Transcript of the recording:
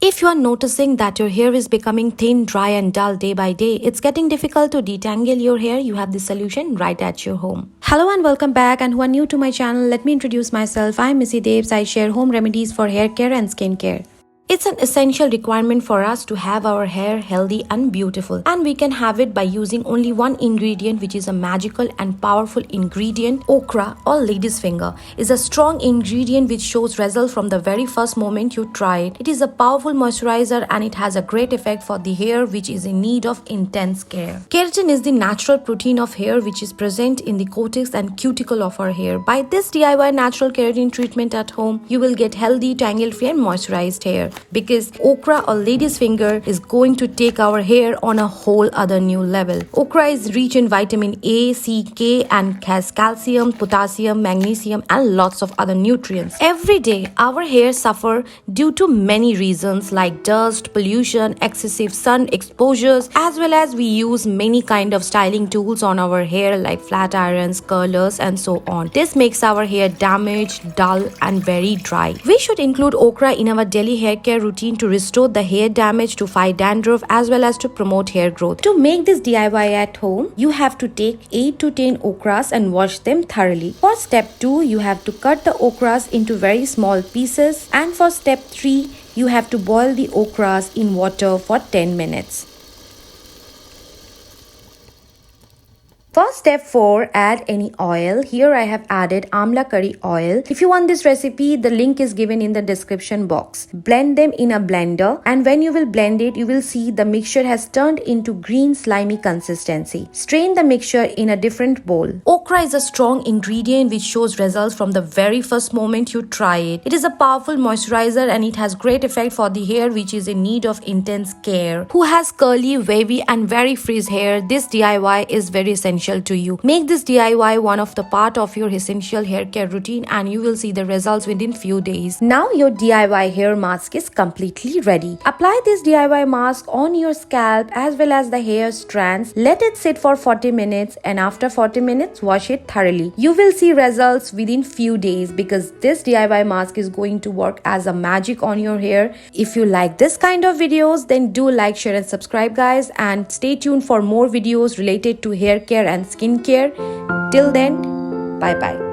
If you are noticing that your hair is becoming thin, dry and dull day by day, it's getting difficult to detangle your hair, you have the solution right at your home. Hello and welcome back, and who are new to my channel, let me introduce myself. I'm Missy Debs. I share home remedies for hair care and skin care. It's an essential requirement for us to have our hair healthy and beautiful, and we can have it by using only one ingredient, which is a magical and powerful ingredient. Okra, or lady's finger, is a strong ingredient which shows results from the very first moment you try it. It is a powerful moisturizer and it has a great effect for the hair which is in need of intense care. Keratin is the natural protein of hair which is present in the cortex and cuticle of our hair. By this DIY natural keratin treatment at home, you will get healthy, tangle-free and moisturized hair. Because okra, or lady's finger, is going to take our hair on a whole other new level. Okra is rich in vitamin A, C, K and has calcium, potassium, magnesium and lots of other nutrients. Every day our hair suffer due to many reasons like dust, pollution, excessive sun exposures, as well as we use many kind of styling tools on our hair like flat irons, curlers and so on. This makes our hair damaged, dull and very dry. We should include okra in our daily hair care routine to restore the hair damage, to fight dandruff as well as to promote hair growth. To make this DIY at home, you have to take 8 to 10 okras and wash them thoroughly. For step 2, you have to cut the okras into very small pieces, and for step 3, you have to boil the okras in water for 10 minutes. For step 4, add any oil. Here I have added amla curry oil. If you want this recipe, the link is given in the description box. Blend them in a blender, and when you will blend it, you will see the mixture has turned into green slimy consistency. Strain the mixture in a different bowl. Okra is a strong ingredient which shows results from the very first moment you try it. It is a powerful moisturizer and it has great effect for the hair which is in need of intense care. Who has curly, wavy and very frizz hair, this DIY is very essential to you. Make this DIY one of the part of your essential hair care routine and you will see the results within few days. Now your DIY hair mask is completely ready. Apply this DIY mask on your scalp as well as the hair strands. Let it sit for 40 minutes and after 40 minutes wash it thoroughly. You will see results within few days because this DIY mask is going to work as a magic on your hair. If you like this kind of videos, then do like, share and subscribe guys, and stay tuned for more videos related to hair care and skincare. Till then, bye bye.